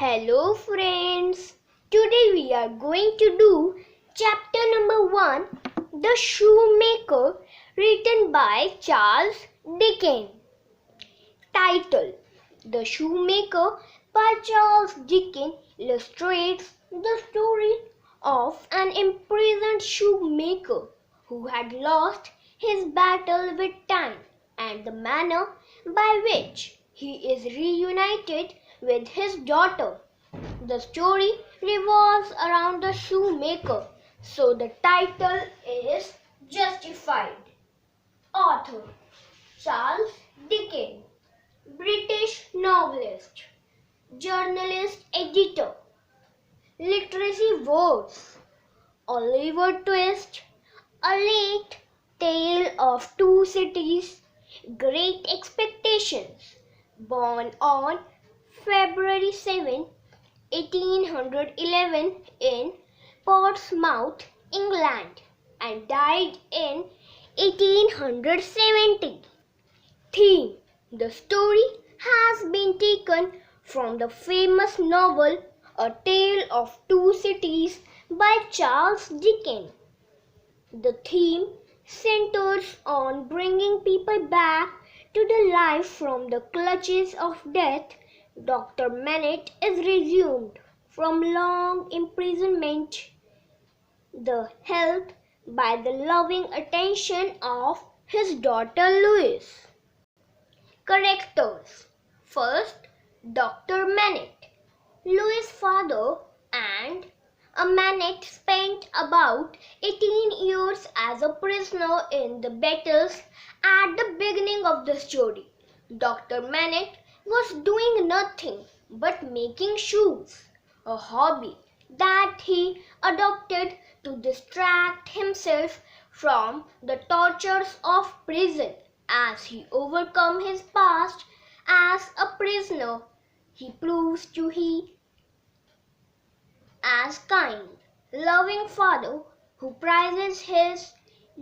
Hello friends, today we are going to do chapter number 1, The Shoemaker, written by Charles Dicken. Title: The Shoemaker by Charles Dicken illustrates the story of an imprisoned shoemaker who had lost his battle with time and the manner by which he is reunited with his daughter. The story revolves around the shoemaker, so the title is justified. Author: Charles Dickens, British novelist, journalist, editor. Literacy words: Oliver Twist, A Late Tale of Two Cities, Great Expectations. Born on February 7, 1811 in Portsmouth, England, and died in 1870. Theme: the story has been taken from the famous novel A Tale of Two Cities by Charles Dickens. The theme centers on bringing people back to the life from the clutches of death. Dr. Manette is resumed from long imprisonment, the helped by the loving attention of his daughter Louise. Characters: First, Dr. Manette. Louis' father and Manette spent about 18 years as a prisoner in the battles at the beginning of the story. Dr. Manette was doing nothing but making shoes, a hobby that he adopted to distract himself from the tortures of prison. As he overcomes his past as a prisoner, he proves to he as kind, loving father who prizes his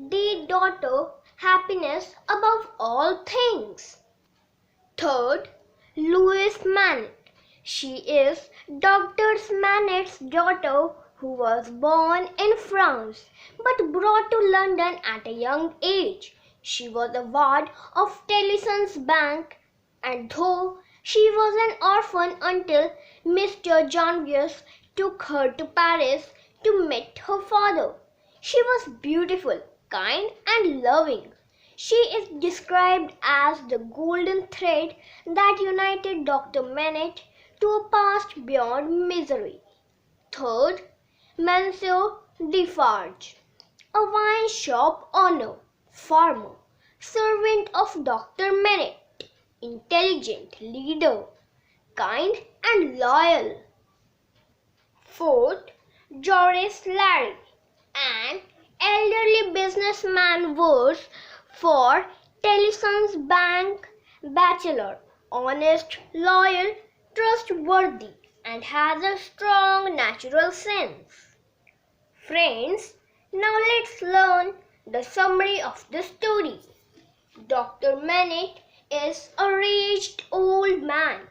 dead daughter happiness above all things. Third, Louise Manette. She is Dr. Manette's daughter who was born in France but brought to London at a young age. She was a ward of Tellyson's Bank, and though she was an orphan until Mr. Janvier took her to Paris to meet her father, she was beautiful, kind, and loving. She is described as the golden thread that united Dr. Manette to a past beyond misery. Third, Monsieur Defarge, a wine shop owner, farmer, servant of Dr. Manette, intelligent leader, kind and loyal. Fourth, Joris Larry, an elderly businessman works for Tellyson's Bank, bachelor, honest, loyal, trustworthy, and has a strong natural sense. Friends, now let's learn the summary of the story. Dr. Manette is a aged old man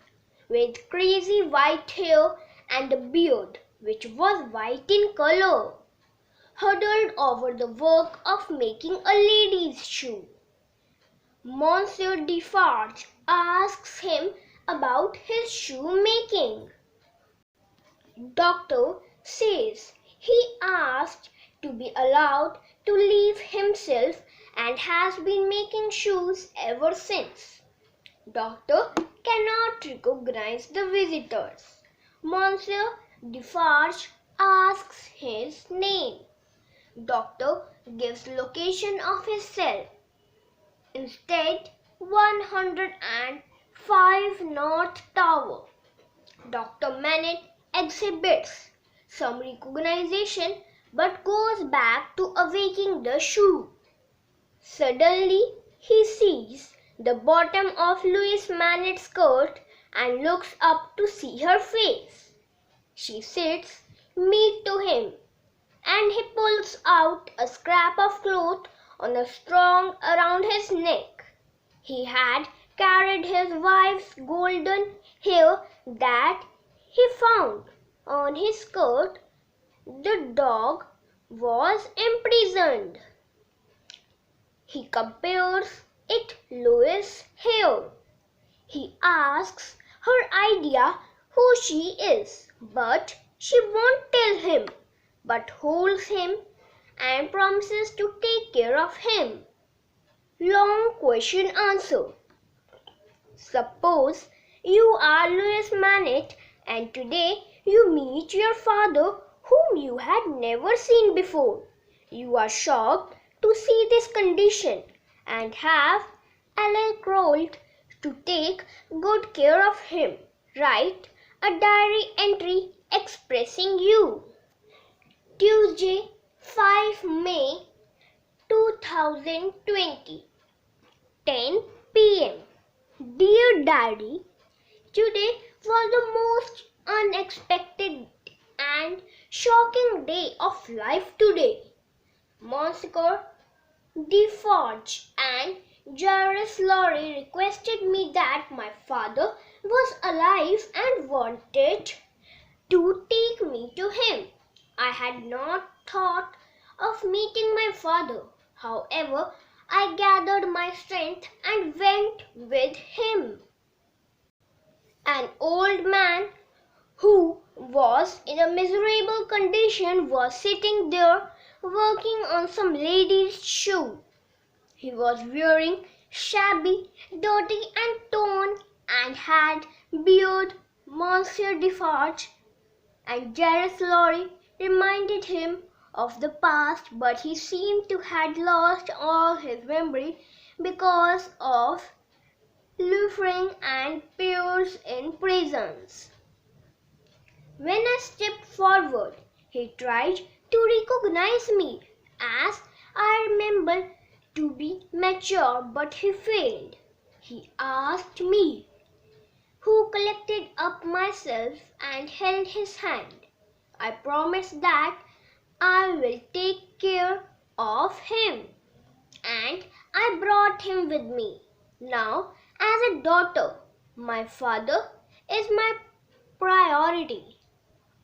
with crazy white hair and a beard which was white in color, huddled over the work of making a lady's shoe. Monsieur Defarge asks him about his shoemaking. Doctor says he asked to be allowed to leave himself and has been making shoes ever since. Doctor cannot recognize the visitors. Monsieur Defarge asks his name. Doctor gives location of his cell. Instead, 105 North Tower. Dr. Manette exhibits some recognition but goes back to awaking the shoe. Suddenly, he sees the bottom of Louise Manette's skirt and looks up to see her face. She sits meet to him, and he pulls out a scrap of cloth on a string around his neck. He had carried his wife's golden hair that he found on his skirt the dog was imprisoned. He compares it Louis' hair. He asks her idea who she is, but she won't tell him, but holds him and promises to take care of him. Long question answer. Suppose you are Louis Manet and today you meet your father whom you had never seen before. You are shocked to see this condition and have allowed to take good care of him. Write a diary entry expressing you. Tuesday, 5 May 2020, 10 p.m. Dear Diary, today was the most unexpected and shocking day of life today. Monsieur Deforge and Jairus Lorry requested me that my father was alive and wanted to take me to him. I had not thought of meeting my father. However, I gathered my strength and went with him. An old man who was in a miserable condition was sitting there working on some lady's shoe. He was wearing shabby, dirty and torn and had beard. Monsieur Defarge and Jairus Lorry reminded him of the past, but he seemed to have lost all his memory because of Louis and Pierce in prisons. When I stepped forward, he tried to recognize me as I remembered to be mature, but he failed. He asked me, who collected up myself and held his hand. I promised that I will take care of him, and I brought him with me. Now, as a daughter, my father is my priority.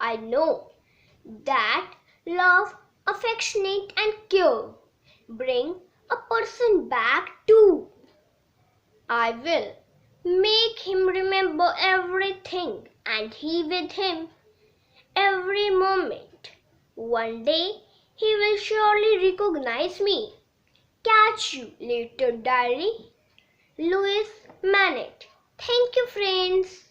I know that love, affection and care bring a person back too. I will make him remember everything and he with him every moment. One day he will surely recognize me. Catch you later, diary. Louis Manet. Thank you, friends.